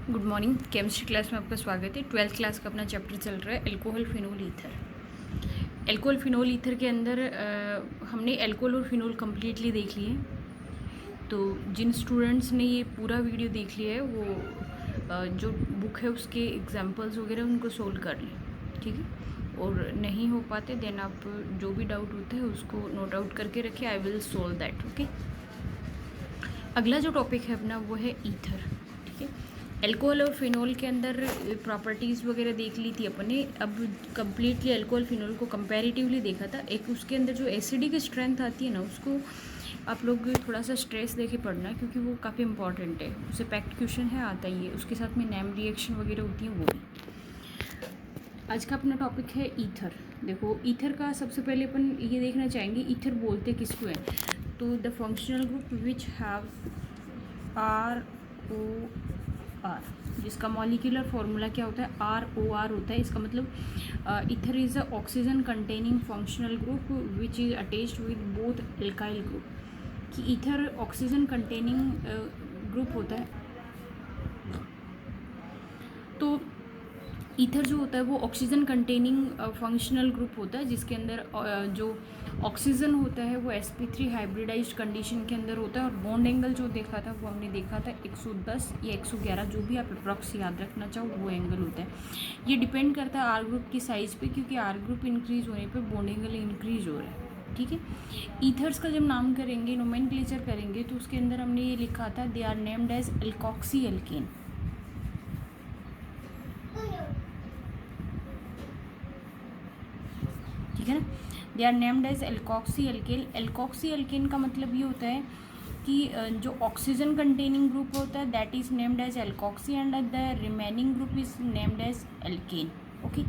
Good morning. Chemistry class में आपका स्वागत है। 12th क्लास का अपना चैप्टर चल रहा है alcohol phenol ether. Alcohol phenol ether के अंदर हमने एल्कोहल और फिनोल कम्प्लीटली देख लिए। तो जिन स्टूडेंट्स ने ये पूरा वीडियो देख लिया है वो जो बुक है उसके एग्जांपल्स वगैरह उनको सोल्व कर लें, ठीक है। और नहीं हो पाते देन आप जो भी डाउट होता है उसको नोट आउट करके रखें। I will solve that, okay. अगला जो टॉपिक है अपना वो है ईथर, ठीक है। एल्कोहल और फिनोल के अंदर प्रॉपर्टीज़ वगैरह देख ली थी अपने। अब कम्प्लीटली एल्कोहल फिनोल को कंपैरेटिवली देखा था। एक उसके अंदर जो एसिडिक स्ट्रेंथ आती है ना, उसको आप लोग थोड़ा सा स्ट्रेस देके पढ़ना, क्योंकि वो काफ़ी इंपॉर्टेंट है। उससे पैक्ट क्वेश्चन है, आता ही है। उसके साथ में नेम रिएक्शन वगैरह होती हैं वो भी। आज का अपना टॉपिक है ईथर। देखो, ईथर का सबसे पहले अपन ये देखना चाहेंगे ईथर बोलते किसको है। तो the functional group which have ROR, जिसका मॉलिक्यूलर फार्मूला क्या होता है, ROR होता है। इसका मतलब ether is a oxygen containing functional group which is attached with both alkyl group. कि ईथर ऑक्सीजन कंटेनिंग ग्रुप होता है। तो ईथर जो होता है वो ऑक्सीजन कंटेनिंग फंक्शनल ग्रुप होता है, जिसके अंदर जो ऑक्सीजन होता है वो sp3 हाइब्रिडाइज्ड कंडीशन के अंदर होता है। और बॉन्ड एंगल जो देखा था वो हमने देखा था 110 या 111, जो भी आप अप्रॉक्स याद रखना चाहो वो एंगल होता है। ये डिपेंड करता है आर ग्रुप की साइज़ पे, क्योंकि आर ग्रुप इंक्रीज होने पे बॉन्ड एंगल इंक्रीज हो रहा है, ठीक है। ईथर्स का जब नाम करेंगे, नोमेनक्लेचर करेंगे, तो उसके अंदर हमने ये लिखा था they are named as alkoxy alkane, ठीक है ना। They are named as alkoxy alkane. Alkoxy alkane का मतलब ये होता है कि जो ऑक्सीजन कंटेनिंग ग्रुप होता है that is named as alkoxy and the remaining group is named as alkane, okay.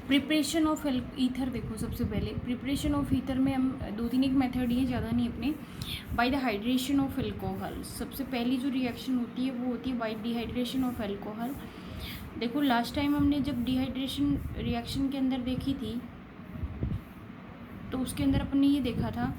Preparation of ether देखो, सबसे पहले प्रिपरेशन ऑफ ईथर में हम दो तीन एक मेथड ही है, ज़्यादा नहीं अपने। By the hydration of alcohol, सबसे पहली जो रिएक्शन होती है वो होती है बाय डिहाइड्रेशन ऑफ एल्कोहल। देखो, लास्ट टाइम हमने जब डिहाइड्रेशन रिएक्शन के अंदर देखी थी तो उसके अंदर अपन ने ये देखा था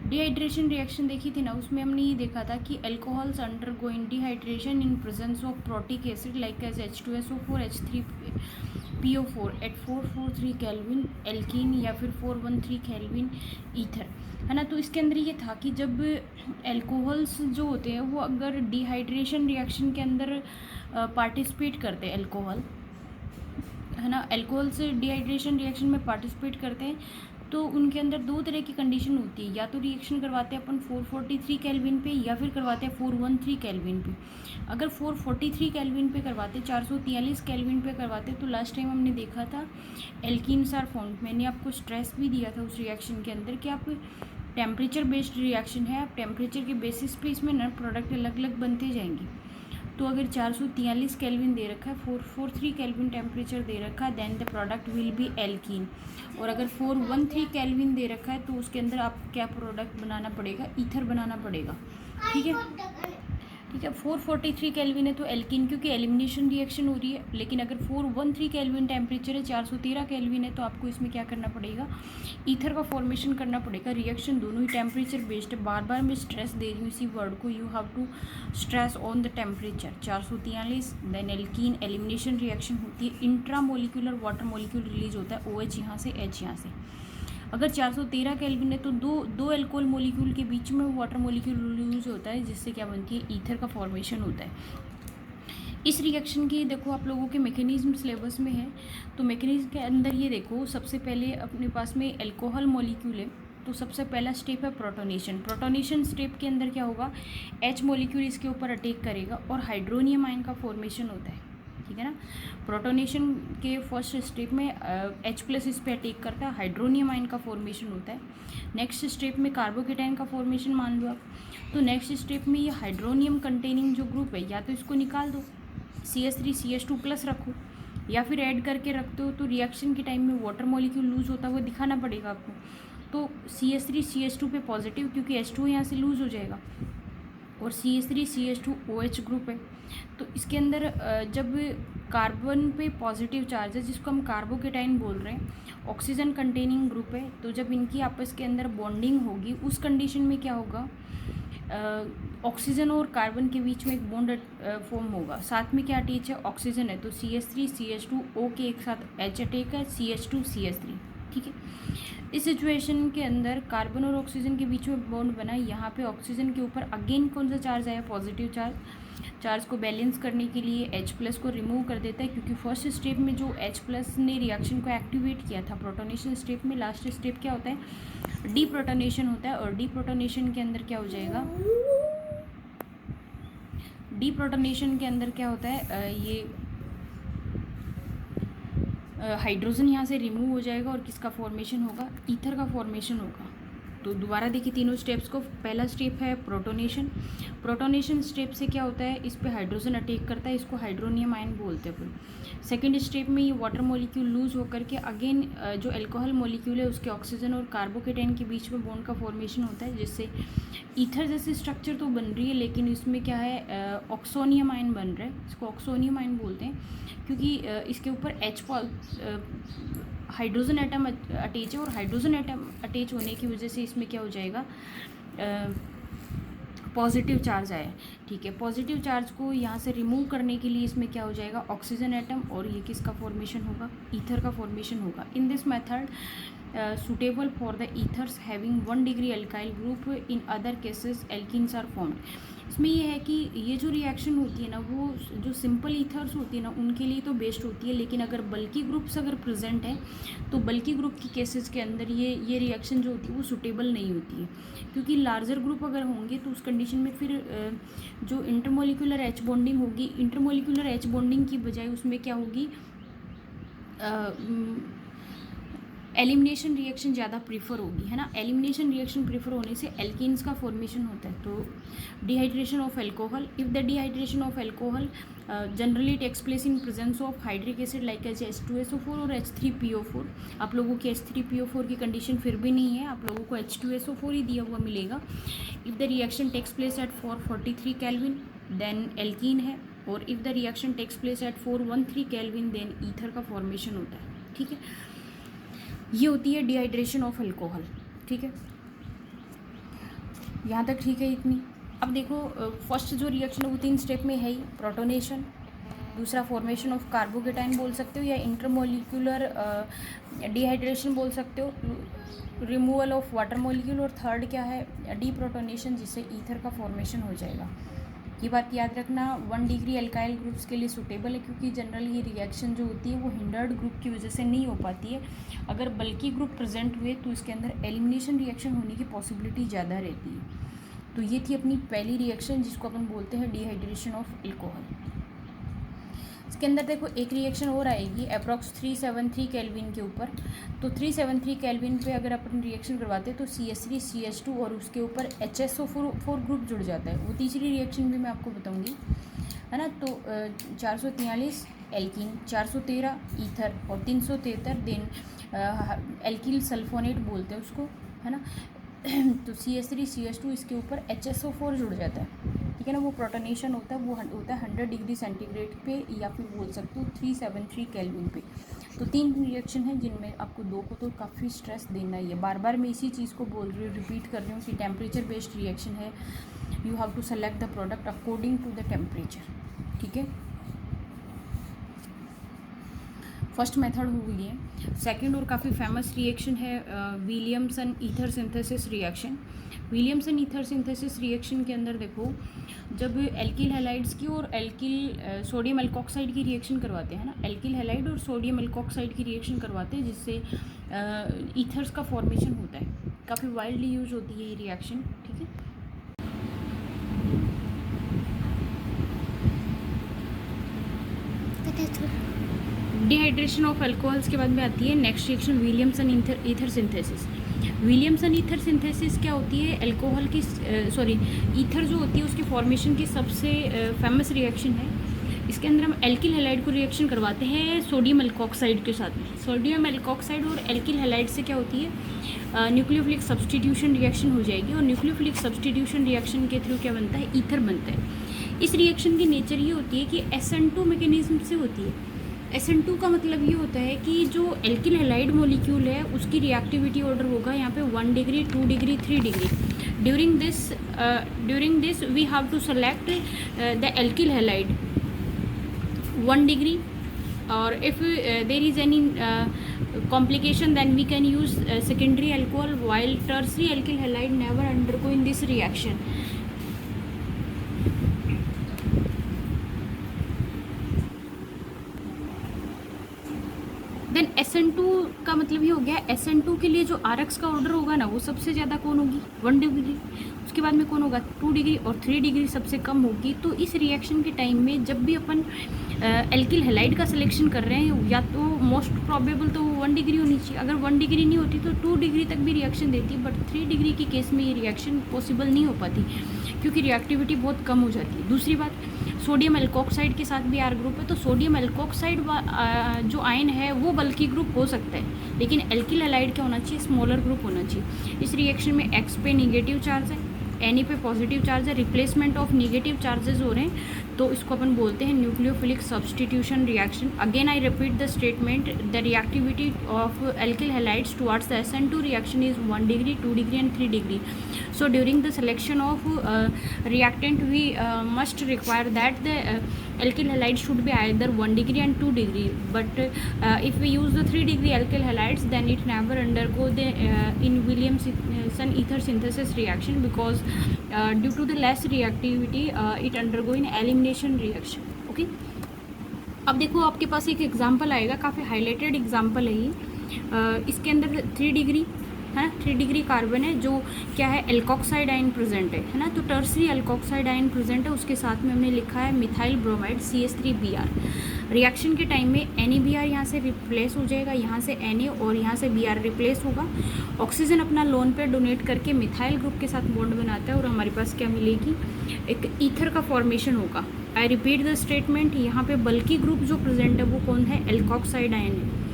डिहाइड्रेशन रिएक्शन देखी थी ना, उसमें हमने ये देखा था कि alcohols undergoing dehydration in presence of protic acid like as H2SO4 H3PO4 at 443 kelvin alkene या फिर 413 केल्विन ईथर, है ना। तो इसके अंदर ये था कि जब एल्कोहल्स जो होते हैं वो अगर डिहाइड्रेशन रिएक्शन के अंदर पार्टिसिपेट करते हैं, एल्कोहल, है ना, एल्कोहल से डिहाइड्रेशन रिएक्शन में पार्टिसिपेट करते हैं, तो उनके अंदर दो तरह की कंडीशन होती है। या तो रिएक्शन करवाते हैं अपन 443 केल्विन पे, या फिर करवाते हैं 413 केल्विन पे। अगर 443 केल्विन पे करवाते, 443 केल्विन पे करवाते, तो लास्ट टाइम हमने देखा था एल्कीन्स आर फॉर्म्ड। मैंने आपको स्ट्रेस भी दिया था उस रिएक्शन के अंदर कि आप टेम्परेचर बेस्ड रिएक्शन है, आप टेम्परेचर के बेसिस पे इसमें ना प्रोडक्ट अलग अलग बनते जाएंगे। तो अगर 443 केल्विन दे रखा है, 443 केल्विन टेम्परेचर दे रखा है, then the product will be alkene. और अगर 413 केल्विन दे रखा है तो उसके अंदर आपको क्या प्रोडक्ट बनाना पड़ेगा, ईथर बनाना पड़ेगा, ठीक है। ठीक है, 443 केल्विन है तो एल्कीन, क्योंकि एलिमिनेशन रिएक्शन हो रही है। लेकिन अगर 413 केल्विन टेम्परेचर है, 413 केल्विन है, तो आपको इसमें क्या करना पड़ेगा, ईथर का फॉर्मेशन करना पड़ेगा। रिएक्शन दोनों ही टेम्परेचर बेस्ड है। बार बार मैं स्ट्रेस दे रही हूँ इसी वर्ड को, you have to stress on the temperature. 443 then alkene, elimination reaction होती है, intramolecular water molecule release होता है, OH यहाँ से, H यहाँ से। अगर 413 केल्विन है तो दो एल्कोहल मोलिक्यूल के बीच में वाटर मोलिक्यूल रिलीज होता है, जिससे क्या बनती है, ईथर का फॉर्मेशन होता है। इस रिएक्शन की देखो आप लोगों के मैकेनिज्म सिलेबस में है, तो मैकेनिज्म के अंदर ये देखो, सबसे पहले अपने पास में एल्कोहल मोलिक्यूल है, तो सबसे पहला स्टेप है प्रोटोनेशन। प्रोटोनेशन स्टेप के अंदर क्या होगा, H मोलिक्यूल इसके ऊपर अटैक करेगा और हाइड्रोनियम आयन का फॉर्मेशन होता है, ठीक है ना। प्रोटोनेशन के फर्स्ट स्टेप में H+ इस पे अटैक करता है, हाइड्रोनियम आयन का फॉर्मेशन होता है। नेक्स्ट स्टेप में कार्बोकेटाइन का फॉर्मेशन मान लो आप, तो नेक्स्ट स्टेप में ये हाइड्रोनियम कंटेनिंग जो ग्रुप है, या तो इसको निकाल दो, CH3CH2+ रखो, या फिर ऐड करके रखते हो, तो रिएक्शन के टाइम में वाटर मॉलिक्यूल लूज होता हुआ दिखाना पड़ेगा आपको। तो CH3CH2 पे पॉजिटिव, क्योंकि H2 यहाँ से लूज हो जाएगा, और CH3CH2OH ग्रुप है। तो इसके अंदर जब कार्बन पे पॉजिटिव चार्ज है, जिसको हम कार्बोकेटाइन बोल रहे हैं, ऑक्सीजन कंटेनिंग ग्रुप है, तो जब इनकी आपस के अंदर बॉन्डिंग होगी उस कंडीशन में क्या होगा, ऑक्सीजन और कार्बन के बीच में एक बॉन्ड फॉर्म होगा। साथ में क्या अटैच है, ऑक्सीजन है, तो CH3CH2O के एक साथ H अटैक है, CH2CH3, ठीक है। इस सिचुएशन के अंदर कार्बन और ऑक्सीजन के बीच में बॉन्ड बना, यहाँ पे ऑक्सीजन के ऊपर अगेन कौन सा चार्ज आया, पॉजिटिव चार्ज को बैलेंस करने के लिए H+ को रिमूव कर देता है, क्योंकि फर्स्ट स्टेप में जो H+ ने रिएक्शन को एक्टिवेट किया था प्रोटोनेशन स्टेप में, लास्ट स्टेप क्या होता है, डीप्रोटोनेशन होता है। और डीप्रोटोनेशन के अंदर क्या हो जाएगा, डीप्रोटोनेशन के अंदर क्या होता है, ये हाइड्रोजन यहाँ से रिमूव हो जाएगा और किसका फॉर्मेशन होगा, ईथर का फॉर्मेशन होगा। तो दोबारा देखिए तीनों स्टेप्स को। पहला स्टेप है प्रोटोनेशन। प्रोटोनेशन स्टेप से क्या होता है, इस पे हाइड्रोजन अटैक करता है, इसको हाइड्रोनियम आयन बोलते हैं अपन। सेकेंड स्टेप में ये वाटर मॉलिक्यूल लूज होकर के अगेन जो अल्कोहल मॉलिक्यूल है उसके ऑक्सीजन और कार्बोकेटाइन के बीच में बॉन्ड का फॉर्मेशन होता है, जिससे ईथर जैसी स्ट्रक्चर तो बन रही है, लेकिन इसमें क्या है, ऑक्सोनियम आयन बन रहा है। इसको ऑक्सोनियम आयन बोलते हैं क्योंकि इसके ऊपर हाइड्रोजन एटम अटैच है, और हाइड्रोजन एटम अटैच होने की वजह से इसमें क्या हो जाएगा, पॉजिटिव चार्ज आया, ठीक है। पॉजिटिव चार्ज को यहाँ से रिमूव करने के लिए इसमें क्या हो जाएगा, ऑक्सीजन एटम, और ये किसका फॉर्मेशन होगा, ईथर का फॉर्मेशन होगा। In this method suitable for the ethers having 1 degree alkyl group, in other cases alkenes are formed। इसमें ये है कि ये जो रिएक्शन होती है ना, वो जो सिंपल ईथर्स होती है ना उनके लिए तो बेस्ट होती है, लेकिन अगर बल्कि ग्रुप्स अगर प्रेजेंट हैं तो बल्कि ग्रुप की केसेस के अंदर ये रिएक्शन जो होती है वो सूटेबल नहीं होती है, क्योंकि लार्जर ग्रुप अगर होंगे तो उस कंडीशन में फिर जो इंटरमोलिकुलर एच बॉन्डिंग होगी, इंटरमोलिकुलर एच बॉन्डिंग की बजाय उसमें क्या होगी, एलिमिनेशन रिएक्शन ज़्यादा प्रीफर होगी, है ना। एलिमिनेशन रिएक्शन प्रीफर होने से एल्कीन्स का फॉर्मेशन होता है। तो dehydration of alcohol, if the dehydration of alcohol generally takes place in presence of hydric acid like as H2SO4 और H3PO4। आप लोगों की H3PO4 की कंडीशन फिर भी नहीं है, आप लोगों को H2SO4 ही दिया हुआ मिलेगा। If the reaction takes place at 443 kelvin then alkene है, और if the reaction takes place at 413 kelvin then ether का फॉर्मेशन होता है, ठीक है। ये होती है डिहाइड्रेशन ऑफ अल्कोहल, ठीक है। यहाँ तक ठीक है इतनी। अब देखो फर्स्ट जो रिएक्शन है वो 3 स्टेप में है ही, प्रोटोनेशन, दूसरा फॉर्मेशन ऑफ कार्बोकेटाइन बोल सकते हो या इंटरमोलिकुलर डिहाइड्रेशन बोल सकते हो, रिमूवल ऑफ वाटर मॉलिक्यूल, और थर्ड क्या है, डीप्रोटोनेशन, जिससे ईथर का फॉर्मेशन हो जाएगा। ये बात याद रखना, 1 डिग्री अल्काइल ग्रुप्स के लिए सूटेबल है, क्योंकि जनरली ये रिएक्शन जो होती है वो हिंडर्ड ग्रुप की वजह से नहीं हो पाती है। अगर बल्कि ग्रुप प्रेजेंट हुए तो इसके अंदर एलिमिनेशन रिएक्शन होने की पॉसिबिलिटी ज़्यादा रहती है। तो ये थी अपनी पहली रिएक्शन, जिसको अपन बोलते हैं डिहाइड्रेशन ऑफ अल्कोहल। इसके अंदर देखो एक रिएक्शन और आएगी अप्रॉक्स 373 केल्विन के ऊपर। तो 373 केल्विन पे अगर अपन रिएक्शन करवाते हैं तो CH3CH2 और उसके ऊपर HSO4 ग्रुप जुड़ जाता है। वो तीसरी रिएक्शन भी मैं आपको बताऊंगी, है ना। तो 443 एल्कीन, 413 ईथर और 373 देन एल्किल सल्फोनेट बोलते हैं उसको, है ना। तो CH3CH2 इसके ऊपर HSO4 जुड़ जाता है, ठीक है ना। वो प्रोटोनेशन होता है, वो होता है 100 डिग्री सेंटीग्रेड पे, या फिर बोल सकते हो 373 केल्विन पे। तो 3 रिएक्शन है जिनमें आपको 2 को तो काफ़ी स्ट्रेस देना ही है। बार बार मैं इसी चीज़ को बोल रही हूँ, रिपीट कर रही हूँ कि टेम्परेचर बेस्ड रिएक्शन है, you have to select the product according to the temperature, ठीक है। फर्स्ट मेथड हो गई है। सेकंड और काफ़ी फेमस रिएक्शन है Williamson ether synthesis reaction. Williamson ether synthesis reaction के अंदर देखो, जब एल्किल हैलाइड्स की और एल्किल सोडियम एल्कोक्साइड की रिएक्शन करवाते हैं ना, एल्किल हैलाइड और सोडियम एल्कोक्साइड की रिएक्शन करवाते हैं, जिससे ईथर्स का फॉर्मेशन होता है। काफ़ी वाइडली यूज होती है ये रिएक्शन, ठीक है। डिहाइड्रेशन ऑफ अल्कोहल्स के बाद में आती है next reaction Williamson ether synthesis. Williamson ether synthesis क्या होती है, अल्कोहल की ईथर जो होती है उसकी फॉर्मेशन की सबसे फेमस रिएक्शन है। इसके अंदर हम एल्किल हैलाइड को रिएक्शन करवाते हैं सोडियम एल्कोक्साइड के साथ में। सोडियम एल्कोक्साइड और एल्किल हैलाइड से क्या होती है, न्यूक्लियोफिलिक सब्सटीट्यूशन रिएक्शन हो जाएगी, और न्यूक्लियोफिलिक सब्सटीट्यूशन रिएक्शन के थ्रू क्या बनता है, ईथर बनता है। इस रिएक्शन की नेचर ये होती है कि SN2 मैकेनिज्म से होती है। SN2 का मतलब ये होता है कि जो एल्किल हैलाइड मॉलिक्यूल है उसकी रिएक्टिविटी ऑर्डर होगा यहाँ पे 1 degree, 2 degree, 3 degree. During this we have to select the alkyl halide 1 degree, और if there is any complication then we can use secondary alcohol, while tertiary alkyl halide never undergoing this reaction. Then SN2 का मतलब ये हो गया, SN2 के लिए जो RX का ऑर्डर होगा ना वो सबसे ज़्यादा कौन होगी, 1 डिग्री। उसके बाद में कौन होगा, 2 डिग्री, और 3 डिग्री सबसे कम होगी। तो इस रिएक्शन के टाइम में जब भी अपन एल्किल हैलाइड का सिलेक्शन कर रहे हैं, या तो मोस्ट प्रोबेबल तो 1 डिग्री होनी चाहिए। अगर 1 डिग्री नहीं होती तो 2 डिग्री तक भी रिएक्शन देती, बट 3 डिग्री के केस में ये रिएक्शन पॉसिबल नहीं हो पाती क्योंकि रिएक्टिविटी बहुत कम हो जाती है। दूसरी बात, सोडियम एल्कोक्साइड के साथ भी R ग्रुप है, तो सोडियम एल्कोक्साइड जो आयन है वो बल्कि ग्रुप हो सकता है, लेकिन एल्किल हैलाइड क्या होना चाहिए, स्मॉलर ग्रुप होना चाहिए। इस रिएक्शन में X पे निगेटिव चार्ज है, Na पे पॉजिटिव चार्ज है, रिप्लेसमेंट ऑफ निगेटिव चार्जेस हो रहे हैं, तो इसको अपन बोलते हैं nucleophilic substitution reaction. Again I repeat the statement, the reactivity of alkyl halides towards the SN2 reaction is 1 degree, 2 degree and 3 degree. So during the selection of reactant we must require that the alkyl halide should be either 1 degree and 2 degree, but if we use the 3 degree alkyl halides then it never undergo the in Williamson ether synthesis reaction, because due to the less reactivity it undergo in elimination reaction. Okay, अब देखो आपके पास एक example आएगा, काफ़ी highlighted example है ये। इसके अंदर 3 डिग्री है, 3 डिग्री कार्बन है, जो क्या है, एल्कोक्साइड आयन प्रेजेंट है ना, तो टर्सरी एल्कोक्साइड आयन प्रेजेंट है। उसके साथ में हमने लिखा है मिथाइल ब्रोमाइड CH3Br। रिएक्शन के टाइम में NaBr यहाँ से रिप्लेस हो जाएगा, यहाँ से Na और यहाँ से Br रिप्लेस होगा। ऑक्सीजन अपना लोन पे डोनेट करके मिथाइल ग्रुप के साथ बॉन्ड बनाता है और हमारे पास क्या मिलेगी, एक ईथर का फॉर्मेशन होगा। आई रिपीट द स्टेटमेंट, यहाँ पे बल्कि ग्रुप जो प्रेजेंट है वो कौन है, एल्कोक्साइड आयन है,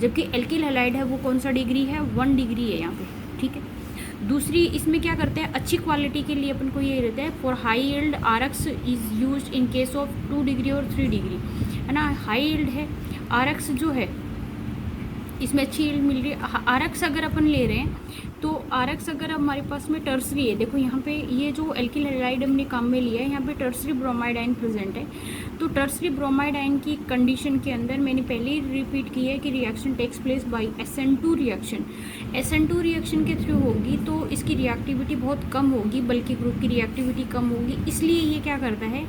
जबकि एल्किल हैलाइड है वो कौन सा डिग्री है, 1 डिग्री है यहाँ पे, ठीक है। दूसरी इसमें क्या करते हैं, अच्छी क्वालिटी के लिए अपन को ये रहता है, for high yield RX is used in case of 2 degree और 3 डिग्री, है ना। हाई यील्ड है RX जो है, इसमें अच्छी यील्ड मिल रही है। RX अगर अपन ले रहे हैं तो RX अगर हमारे पास में टर्सरी है, देखो यहाँ पे ये जो एल्किल हैलाइड हमने काम में लिया है, यहाँ पे टर्सरी ब्रोमाइड आयन प्रेजेंट है। तो टर्सरी ब्रोमाइड आयन की कंडीशन के अंदर मैंने पहले ही रिपीट की है कि reaction takes place by SN2 reaction. SN2 reaction के थ्रू होगी तो इसकी रिएक्टिविटी बहुत कम होगी, बल्कि ग्रुप की रिएक्टिविटी कम होगी। इसलिए ये क्या करता है,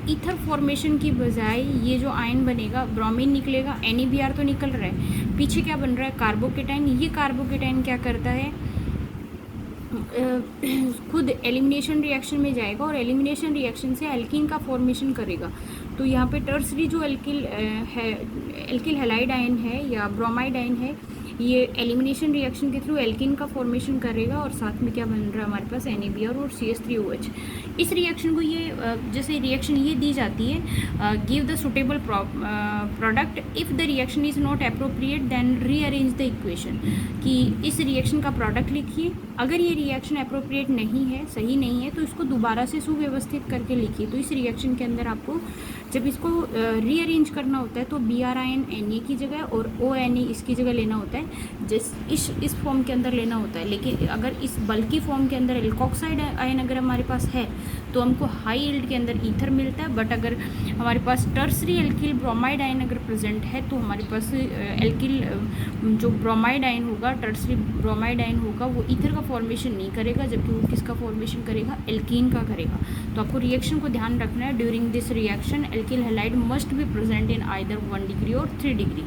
ईथर फॉर्मेशन की बजाय ये जो आयन बनेगा, ब्रोमीन निकलेगा, NaBr तो निकल रहा है, पीछे क्या बन रहा है, कार्बोकेटाइन। ये कार्बोकेटाइन क्या करता है, खुद एलिमिनेशन रिएक्शन में जाएगा और एलिमिनेशन रिएक्शन से एल्कीन का फॉर्मेशन करेगा। तो यहाँ पे टर्सरी जो एल्किल हैलाइड आयन है या ब्रोमाइड आयन है, ये एलिमिनेशन रिएक्शन के थ्रू एल्कीन का फॉर्मेशन करेगा और साथ में क्या बन रहा है हमारे पास, NaBr और CH3OH। इस रिएक्शन को ये जैसे रिएक्शन ये दी जाती है, give the suitable product if the reaction is not appropriate then rearrange the equation, कि इस रिएक्शन का प्रोडक्ट लिखिए, अगर ये रिएक्शन अप्रोप्रिएट नहीं है, सही नहीं है, तो इसको दोबारा से सुव्यवस्थित करके लिखिए। तो इस रिएक्शन के अंदर आपको जब इसको रीअरेंज करना होता है तो Br आयन Na की जगह और ONa इसकी जगह लेना होता है, इस फॉर्म के अंदर लेना होता है। लेकिन अगर इस बल्कि फॉर्म के अंदर एल्कोक्साइड आयन अगर हमारे पास है तो हमको हाई यील्ड के अंदर ईथर मिलता है, बट अगर हमारे पास टर्सरी एल्किल ब्रोमाइड आयन अगर प्रेजेंट है तो हमारे पास एल्किल जो ब्रोमाइड आयन होगा, टर्सरी ब्रोमाइड आयन होगा, वो ईथर का फॉर्मेशन नहीं करेगा, जबकि वो किसका फॉर्मेशन करेगा, एल्कीन का करेगा। तो आपको रिएक्शन को ध्यान रखना है, during this reaction alkyl halide must be present in either 1 degree और 3 डिग्री।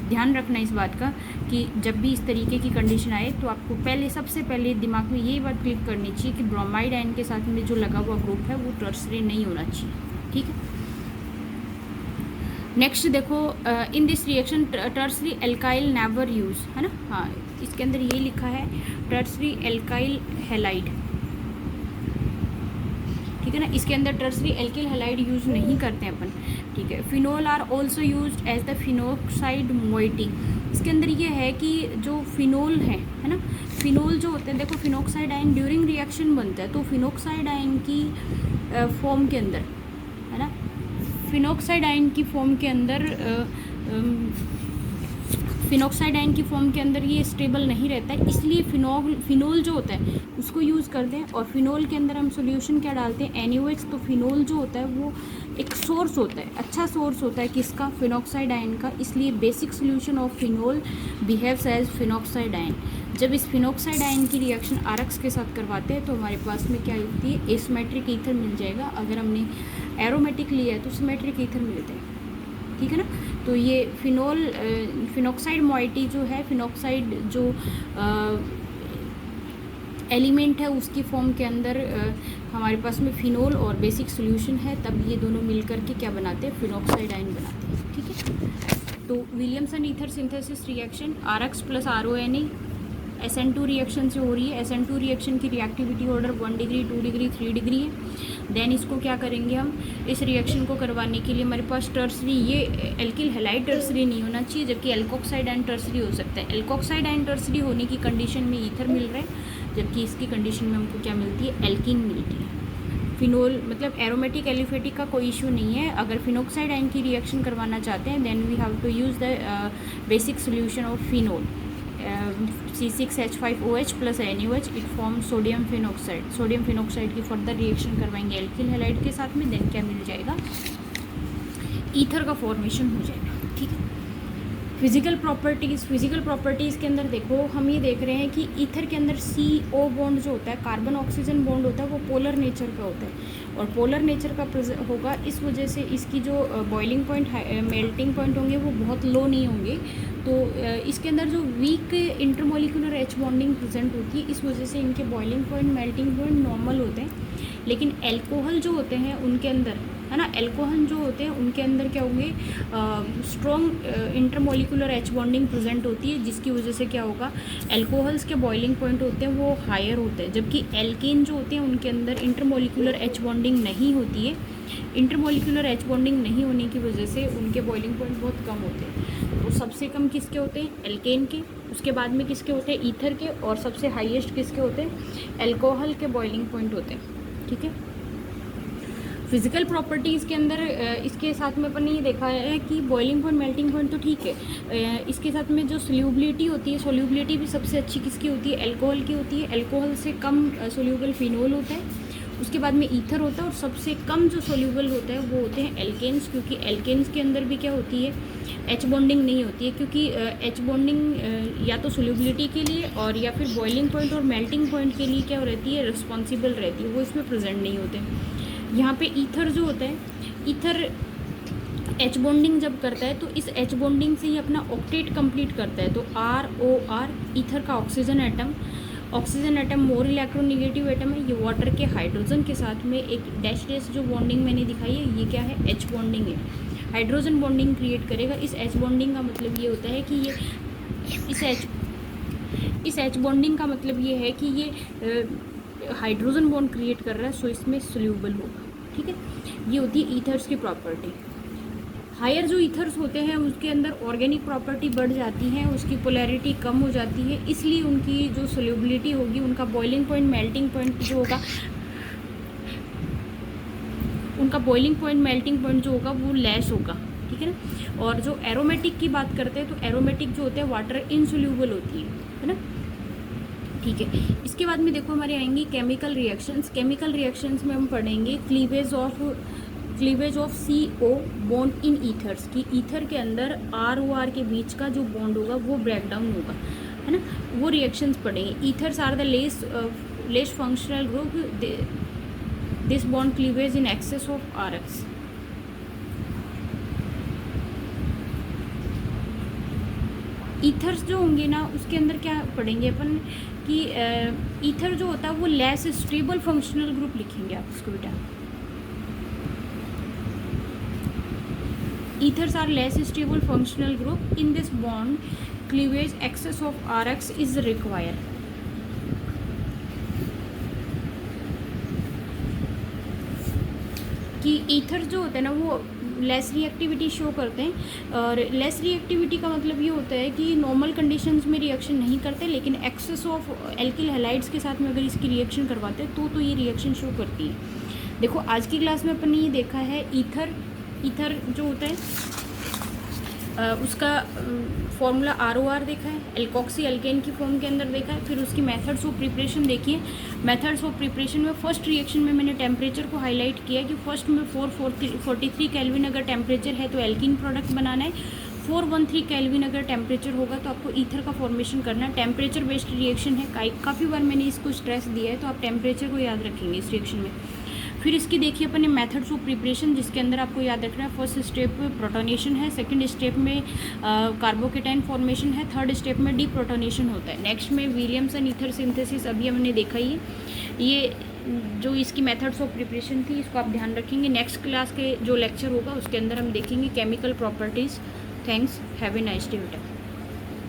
ध्यान रखना इस बात का कि जब भी इस तरीके की कंडीशन आए तो आपको सबसे पहले दिमाग में यही बात क्लिक करनी चाहिए कि ब्रोमाइड आयन के साथ में जो लगा हुआ ग्रुप है वो टर्सरी नहीं होना चाहिए, ठीक है। नेक्स्ट देखो, in this reaction tertiary alkyl never use, है ना। हाँ, इसके अंदर ये लिखा है टर्सरी एल्काइल हैलाइड, ठीक है ना। इसके अंदर टर्सरी एल्किल हैलाइड यूज़ नहीं करते हैं अपन, ठीक है। Phenol are also used as the phenoxide moiety. इसके अंदर ये है कि जो फिनोल है ना, फिनोल जो होते हैं, देखो फिनोक्साइड आयन ड्यूरिंग रिएक्शन बनता है, तो फिनोक्साइड आयन की फॉर्म के अंदर, है ना, फिनोक्साइड आयन की फॉर्म के अंदर फिनोक्साइड आयन की फॉर्म के अंदर ये स्टेबल नहीं रहता है, इसलिए फिनोल जो होता है उसको यूज़ करते हैं। और फिनोल के अंदर हम सॉल्यूशन क्या डालते हैं, NaOH। तो फिनोल जो होता है वो एक सोर्स होता है, अच्छा सोर्स होता है किसका, फिनोक्साइड आयन का। इसलिए basic solution of phenol behaves as phenoxide ion. जब इस फिनोक्साइड आयन की रिएक्शन आरक्स के साथ करवाते हैं तो हमारे पास में क्या होती है, एसिमेट्रिक ईथर मिल जाएगा। अगर हमने एरोमेटिक लिया है तो सिमेट्रिक ईथर मिलते हैं, ठीक है ना। तो ये फिनोक्साइड मोइटी जो है, फिनोक्साइड जो एलिमेंट है उसकी फॉर्म के अंदर हमारे पास में फिनोल और बेसिक सोल्यूशन है, तब ये दोनों मिल करके क्या बनाते हैं, फिनोक्साइड आयन बनाते हैं, ठीक है। तो Williamson ether synthesis reaction RX plus RONA SN2 reaction से हो रही है। SN2 रिएक्शन की reactivity order 1 degree 2 degree 3 degree है। देन इसको क्या करेंगे हम, इस रिएक्शन को करवाने के लिए हमारे पास टर्सरी, ये एल्किल हैलाइड टर्सरी नहीं होना चाहिए, जबकि एल्कोक्साइड एंड टर्सरी हो सकता है। एल्कोक्साइड एंड टर्सरी होने की कंडीशन में ईथर मिल रहा है, जबकि इसकी कंडीशन में हमको क्या मिलती है, एल्कीन मिलती है। फिनोल मतलब एरोमेटिक एलिफेटिक का कोई इशू नहीं है। अगर फिनोक्साइड आयन की रिएक्शन करवाना चाहते हैं then we have to use the basic solution of phenol, C6H5OH plus NaOH, it form sodium phenoxide. Sodium phenoxide की फर्दर रिएक्शन करवाएंगे एल्किल हैलाइड के साथ में, देन क्या मिल जाएगा, ईथर का फॉर्मेशन हो जाएगा, ठीक है। फिजिकल प्रॉपर्टीज़ के अंदर देखो, हम ये देख रहे हैं कि ईथर के अंदर CO बॉन्ड जो होता है, कार्बन ऑक्सीजन बॉन्ड होता है, वो पोलर नेचर का होता है। और पोलर नेचर का होगा, इस वजह से इसकी जो बॉइलिंग पॉइंट, मेल्टिंग पॉइंट होंगे वो बहुत लो नहीं होंगे। तो इसके अंदर जो weak intermolecular H bonding present होती है, इस वजह से इनके boiling point, melting point normal होते हैं। लेकिन एल्कोहल जो होते हैं उनके अंदर, है ना, एल्कोहल जो होते हैं उनके अंदर क्या होंगे, strong intermolecular H bonding present होती है, जिसकी वजह से क्या होगा, एल्कोहल्स के बॉइलिंग पॉइंट होते हैं वो हायर होते हैं, जबकि एल्केन जो होते हैं उनके अंदर इंटरमोलिकुलर H बॉन्डिंग नहीं होती है। इंटरमोलिकुलर H बॉन्डिंग नहीं होने की वजह से उनके बॉइलिंग पॉइंट बहुत कम होते हैं। तो सबसे कम किसके होते हैं, एल्केन के, उसके बाद में किसके होते हैं, ईथर के, और सबसे हाईएस्ट किसके होते हैं, एल्कोहल के बॉइलिंग पॉइंट होते हैं, ठीक है। फिजिकल प्रॉपर्टीज़ के अंदर इसके साथ में अपन ने ये देखा है कि बॉइलिंग पॉइंट, मेल्टिंग पॉइंट तो ठीक है, इसके साथ में जो सोल्यूबिलिटी होती है, सोल्यूबिलिटी भी सबसे अच्छी किसकी होती है, एल्कोहल की होती है। एल्कोहल से कम सोल्यूबल फिनोल होता है, उसके बाद में ईथर होता है, और सबसे कम जो सोल्यूबल होता है वो होते हैं एल्केन्स, क्योंकि एल्केन्स के अंदर भी क्या होती है, H बॉन्डिंग नहीं होती है, क्योंकि H बॉन्डिंग या तो सोल्यूबिलिटी के लिए और या फिर बॉइलिंग पॉइंट और मेल्टिंग पॉइंट के लिए क्या रहती है, रिस्पॉन्सिबल रहती है, वो इसमें प्रेजेंट नहीं होते। यहाँ पे ईथर जो होता है, ईथर H बॉन्डिंग जब करता है तो इस H बॉन्डिंग से ही अपना ऑक्टेट कंप्लीट करता है। तो ROR ईथर का oxygen atom more electronegative atom है, ये वाटर के हाइड्रोजन के साथ में एक डैश डैश जो बॉन्डिंग मैंने दिखाई है, ये क्या है, H बॉन्डिंग है, हाइड्रोजन बॉन्डिंग क्रिएट करेगा। इस H बॉन्डिंग का मतलब ये होता है कि ये इस H बॉन्डिंग का मतलब ये है कि ये हाइड्रोजन बॉन्ड क्रिएट कर रहा है, सो इसमें सोल्यूबल होगा, ठीक है। ये होती है ईथर्स की प्रॉपर्टी। हायर जो ईथर्स होते हैं उसके अंदर ऑर्गेनिक प्रॉपर्टी बढ़ जाती है, उसकी पोलैरिटी कम हो जाती है, इसलिए उनकी जो सोल्यूबिलिटी होगी, उनका बॉइलिंग पॉइंट, मेल्टिंग पॉइंट जो होगा, उनका बॉइलिंग पॉइंट, मेल्टिंग पॉइंट जो होगा वो लेस होगा, ठीक है ना। और जो एरोमेटिक की बात करते हैं तो एरोमेटिक जो होते हैं वाटर इनसोल्यूबल होती है ना, ठीक है। इसके बाद में देखो हमारे आएंगी केमिकल रिएक्शंस। केमिकल रिएक्शंस में हम पढ़ेंगे cleavage of CO bond in ethers, की ईथर के अंदर ROR के बीच का जो बॉन्ड होगा वो ब्रेक डाउन होगा, है ना, वो रिएक्शंस पढ़ेंगे। Ethers are the less functional group, this bond cleavage in excess of RX। Ethers जो होंगे ना उसके अंदर क्या पढ़ेंगे अपन कि ईथर जो होता है वो लेस स्टेबल फंक्शनल ग्रुप लिखेंगे आप उसको बेटा। Ethers are less stable functional group, in this bond cleavage excess of RX is required. कि ईथर जो होते हैं ना वो लेस रिएक्टिविटी शो करते हैं। और लेस रिएक्टिविटी का मतलब ये होता है कि नॉर्मल कंडीशंस में रिएक्शन नहीं करते, लेकिन एक्सेस ऑफ एल्किल हैलाइड्स के साथ में अगर इसकी रिएक्शन करवाते हैं तो ये रिएक्शन शो करती है। देखो आज की क्लास में अपन ने ये देखा है ईथर जो होता है उसका फॉर्मूला ROR देखा है, एल्कोक्सी एल्केन की फॉर्म के अंदर देखा है। फिर उसकी मेथड्स ऑफ प्रिपरेशन देखिए। मेथड्स ऑफ प्रिपरेशन में फर्स्ट रिएक्शन में मैंने टेम्परेचर को हाईलाइट किया कि फर्स्ट में 443 केल्विन अगर टेम्परेचर है तो एल्कीन प्रोडक्ट बनाना है, 413 केल्विन अगर टेम्परेचर होगा तो आपको ईथर का फॉर्मेशन करना है। टेम्परेचर बेस्ड रिएक्शन है, काफ़ी बार मैंने इसको स्ट्रेस दिया है, तो आप टेम्परेचर को याद रखेंगे इस रिएक्शन में। फिर इसकी देखिए अपने मेथड्स ऑफ प्रिपरेशन, जिसके अंदर आपको याद रखना है फर्स्ट स्टेप में प्रोटोनेशन है, सेकंड स्टेप में कार्बोकेटाइन फॉर्मेशन है, थर्ड स्टेप में डीप्रोटोनेशन होता है। नेक्स्ट में विलियमसन ईथर सिंथेसिस अभी हमने देखा ही है। ये जो इसकी मेथड्स ऑफ प्रिपरेशन थी इसको आप ध्यान रखेंगे। नेक्स्ट क्लास के जो लेक्चर होगा उसके अंदर हम देखेंगे chemical properties. Thanks, have a nice day बेटा।